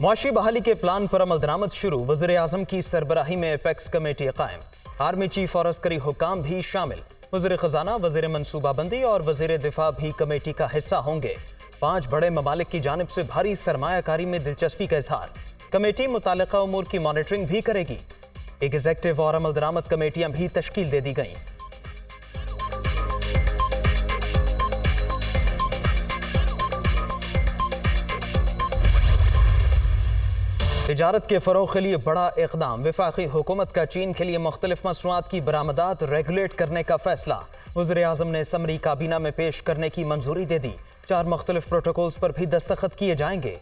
मुआशी बहाली के प्लान पर अमल दरामद शुरू। वज़ीर-ए-आज़म की सरबराही में एपेक्स कमेटी कायम। आर्मी चीफ और अस्करी हुकाम भी शामिल। वज़ीर खजाना, वज़ीर मनसूबाबंदी और वज़ीर दिफा भी कमेटी का हिस्सा होंगे। 5 बड़े ममालिक की जानिब से भारी सरमायाकारी में दिलचस्पी का इजहार। कमेटी मुतालिका उमूर की मॉनिटरिंग भी करेगी। एग्जेक्टिव और अमल दरामद कमेटियां भी तश्कील दे दी गईं। तिजारत के फ़रोग़ के लिए बड़ा इक़दाम। वफ़ाक़ी हुकूमत का चीन के लिए मुख्तलिफ मसनूआत की बरामदात रेगुलेट करने का फैसला। वज़ीर-ए-आज़म ने समरी काबीना में पेश करने की मंजूरी दे दी। 4 मुख्तलिफ प्रोटोकॉल्स पर भी दस्तखत किए जाएंगे।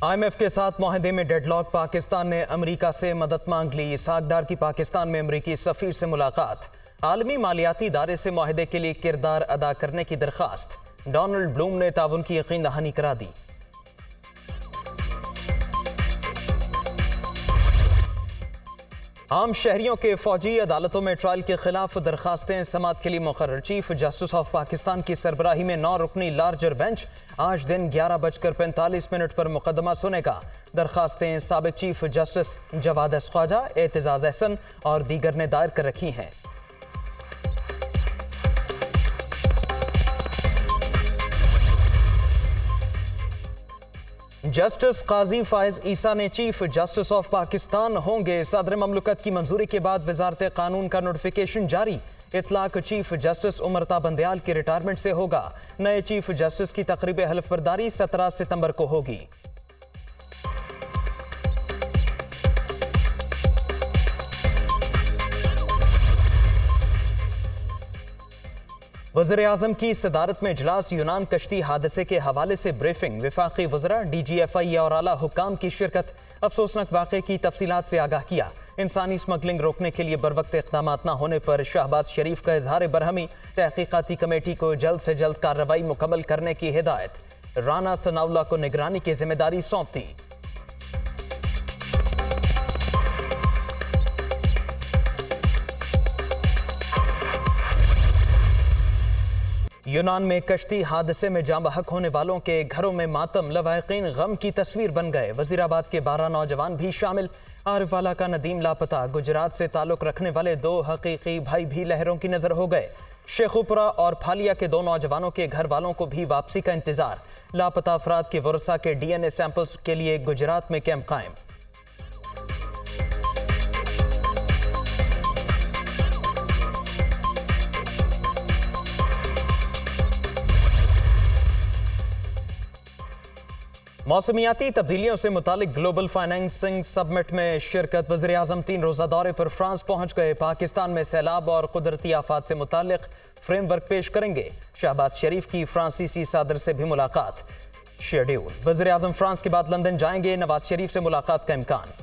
IMF के साथ मुआहदे में डेडलॉक। पाकिस्तान ने अमरीका से मदद मांग ली। सागदार की पाकिस्तान में अमरीकी सफ़ीर से मुलाकात। आलमी मालियाती इदारे से मुआहदे के लिए किरदार अदा करने की दरख्वास्त। डोनाल्ड ब्लूम ने ताउन की यकीन दहानी करा दी। आम शहरियों के फौजी अदालतों में ट्रायल के खिलाफ दरखास्तें समाअत के लिए मुकर्रर। चीफ जस्टिस ऑफ पाकिस्तान की सरबराही में 9 रुकनी लार्जर बेंच आज दिन 11:45 पर मुकदमा सुनेगा। दरखास्तें साबिक चीफ जस्टिस जवाद ख्वाजा, एतजाज अहसन और दीगर ने दायर कर रखी हैं। जस्टिस काजी फायज ईसा ने चीफ जस्टिस ऑफ पाकिस्तान होंगे। सदर ममलकत की मंजूरी के बाद वजारत कानून का नोटिफिकेशन जारी। इतलाक चीफ जस्टिस उमरता बंदयाल की रिटायरमेंट से होगा। नए चीफ जस्टिस की तकरीब हल्फ बर्दारी 17 सितंबर को होगी। वज़ीर-ए-आज़म की सदारत में इजलास। यूनान कश्ती हादसे के हवाले से ब्रीफिंग। वफाकी वज़रा, DGFI और आला हुक्काम की शिरकत। अफसोसनाक वाक़े की तफसीलात से आगाह किया। इंसानी स्मगलिंग रोकने के लिए बरवक्त इक़दाम न होने पर शहबाज शरीफ का इजहार बरहमी। तहकीकाती कमेटी को जल्द से जल्द कार्रवाई मुकम्मल करने की हिदायत। राना सनाउल्लाह को निगरानी की जिम्मेदारी सौंप दी। यूनान में कश्ती हादसे में जाँ बहक होने वालों के घरों में मातम। लवाहिकीन गम की तस्वीर बन गए। वजीराबाद के 12 नौजवान भी शामिल। आरिफवाला का नदीम लापता। गुजरात से ताल्लुक रखने वाले 2 हकीकी भाई भी लहरों की नजर हो गए। शेखुपुरा और फालिया के 2 नौजवानों के घर वालों को भी वापसी का इंतजार। लापता अफराद के वरसा के DNA सैंपल्स के लिए गुजरात में कैंप कायम। मौसमियाती तब्दीलियों से मुतालिक ग्लोबल फाइनेंसिंग समिट में शिरकत। वज़ीर-ए-आज़म 3 रोज़ा दौरे पर फ्रांस पहुंच गए। पाकिस्तान में सैलाब और कुदरती आफात से मुतालिक फ्रेमवर्क पेश करेंगे। शहबाज शरीफ की फ्रांसीसी सदर से भी मुलाकात शेड्यूल। वज़ीर-ए-आज़म फ्रांस के बाद लंदन जाएंगे। नवाज शरीफ से मुलाकात का इम्कान।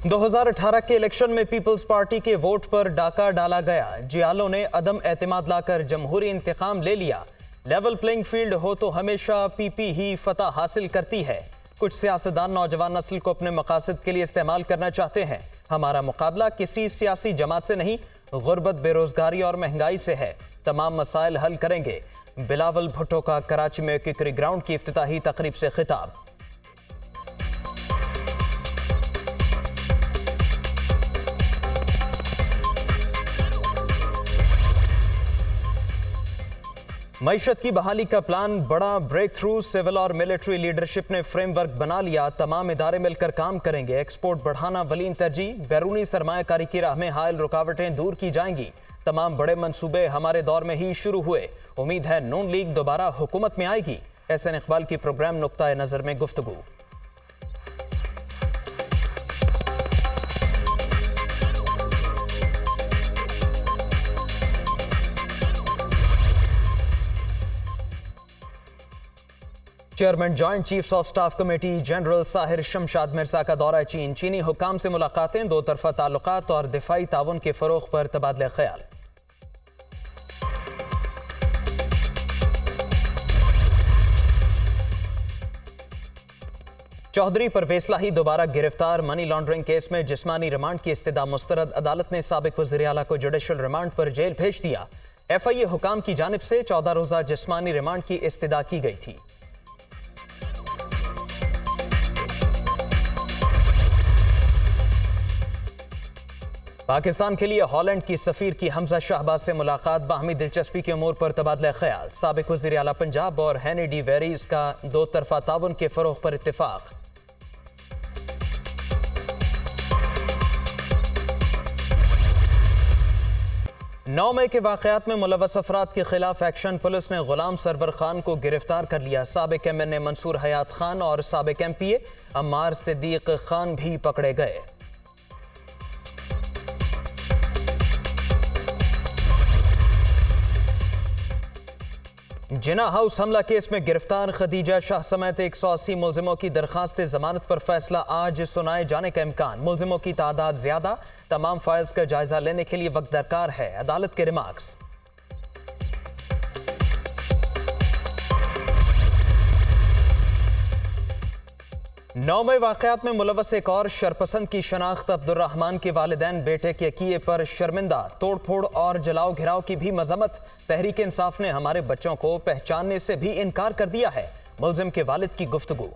2018 के इलेक्शन में पीपल्स पार्टी के वोट पर डाका डाला गया। जियालों ने अदम एतमाद लाकर जमहूरी इंतकाम ले लिया। लेवल प्लेइंग फील्ड हो तो हमेशा पीपी ही फतह हासिल करती है। कुछ सियासतदान नौजवान नस्ल को अपने मकासद के लिए इस्तेमाल करना चाहते हैं। हमारा मुकाबला किसी सियासी जमात से नहीं, गुर्बत, बेरोजगारी और महंगाई से है। तमाम मसाइल हल करेंगे। बिलावल भुट्टो का कराची में किकरी ग्राउंड की इफ्तिताही तकरीब से खिताब। मईशत की बहाली का प्लान बड़ा ब्रेक थ्रू। सिविल और मिलिट्री लीडरशिप ने फ्रेमवर्क बना लिया। तमाम इदारे मिलकर काम करेंगे। एक्सपोर्ट बढ़ाना वलीन तरजीह। बैरूनी सरमायाकारी की राह में हायल रुकावटें दूर की जाएंगी। तमाम बड़े मंसूबे हमारे दौर में ही शुरू हुए। उम्मीद है नून लीग दोबारा हुकूमत में आएगी। एहसन इकबाल की प्रोग्राम नुक्ता नजर में गुफ्तगू। Chairman joint chiefs of staff committee general Sahir Shamshad Mirza का दौरा चीन। चीनी हुकाम से मुलाकातें। 2 तरफा ताल्लुकात और दिफाई ताउन के फरोग पर तबादला ख्याल। चौधरी परवेज इलाही दोबारा गिरफ्तार। मनी लॉन्ड्रिंग केस में जिस्मानी रिमांड की इस्तदा मुस्तरद। अदालत ने साबिक वज़ीर आला को जुडिशल रिमांड पर जेल भेज दिया। FIA हुकाम की जानिब से 14 रोज़ा जिस्मानी रिमांड की इस्तदा की गई थी। पाकिस्तान के लिए हॉलैंड की सफीर की हमजा शहबाज से मुलाकात। बाहमी दिलचस्पी के उमूर पर तबादला ख्याल। साबिक वज़ीर आला पंजाब और हैनी डी वेरीज का दो तरफा ताउन के फरोग पर इत्तेफाक। नौ मई के वाक़यात में मुलव्वस अफराद के खिलाफ एक्शन। पुलिस ने गुलाम सरवर खान को गिरफ्तार कर लिया। साबिक MNA मंसूर हयात खान और साबिक MPA अम्मार सिद्दीक खान भी पकड़े गए। जिना हाउस हमला केस में गिरफ्तार खदीजा शाह समेत 180 मुलजिमों की दरखास्त जमानत पर फैसला आज सुनाए जाने का इम्कान। मुलजिमों की तादाद ज्यादा, तमाम फाइल्स का जायजा लेने के लिए वक्त दरकार है, अदालत के रिमार्क्स। नौ मई वाक़यात में मुलव्वस एक और शरपसंद की शनाख्त। अब्दुर्रहमान के वालिदैन बेटे के किए पर शर्मिंदा। तोड़फोड़ और जलाओ घिराव की भी मजम्मत। तहरीक इंसाफ ने हमारे बच्चों को पहचानने से भी इनकार कर दिया है, मुलजिम के वालिद की गुफ्तगू।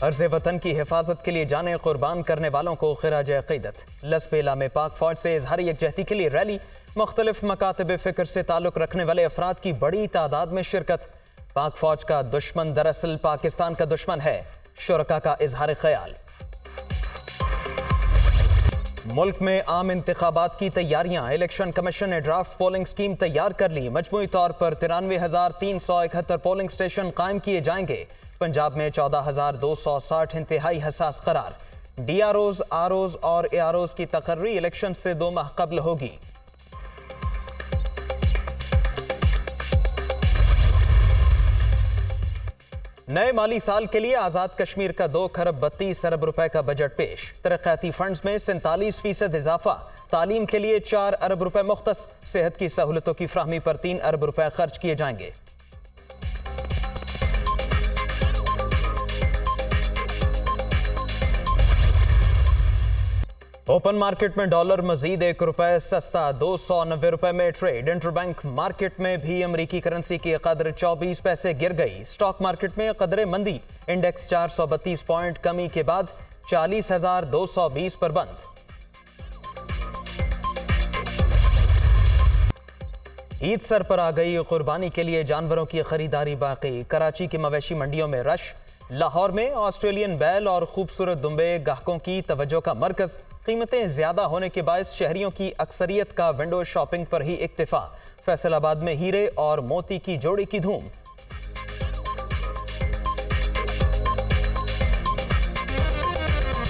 अर्ज़े वतन की हिफाजत के लिए जाने कुर्बान करने वालों को खिराज अक़ीदत। लसबेला में पाक फौज से इजहार यकजहती के लिए रैली। मुख्तलिफ मकातब फ़िक्र से ताल्लुक़ रखने वाले अफराद की बड़ी तादाद में शिरकत। पाक फौज का दुश्मन दरअसल पाकिस्तान का दुश्मन है, शुरका का इजहार ख्याल। मुल्क में आम इंतखाबात की तैयारियां। इलेक्शन कमीशन ने ड्राफ्ट पोलिंग स्कीम तैयार कर ली। मजमूई तौर पर 93,371 पोलिंग स्टेशन कायम किए जाएंगे। पंजाब में 14,260 इंतहाई हसास करार। DROs, ROs और AROs की तकर्री इलेक्शन से 2 माह कबल होगी। नए माली साल के लिए आजाद कश्मीर का 2 खरब 32 अरब रुपए का बजट पेश। तरक्याती फंड्स में 47% इजाफा। तालीम के लिए 4 अरब रुपए मुख्तस। सेहत की सहूलतों की फ्राहमी पर 3 अरब रुपए खर्च किए जाएंगे। ओपन मार्केट में डॉलर मजीद 1 रुपए सस्ता, 290 रुपए में ट्रेड। इंटरबैंक मार्केट में भी अमरीकी करेंसी की कदर 24 पैसे गिर गई। स्टॉक मार्केट में कदरे मंदी। इंडेक्स 432 पॉइंट कमी के बाद 40,220 पर बंद। ईद सर पर आ गई। कुर्बानी के लिए जानवरों की खरीदारी बाकी। कराची की मवेशी मंडियों में रश। लाहौर में ऑस्ट्रेलियन बैल और खूबसूरत दुम्बे गाहकों की तवज्जो का मरकज। कीमतें ज्यादा होने के बायस शहरियों की अक्सरियत का विंडो शॉपिंग पर ही इक्तिफा। फैसलाबाद में हीरे और मोती की जोड़ी की धूम।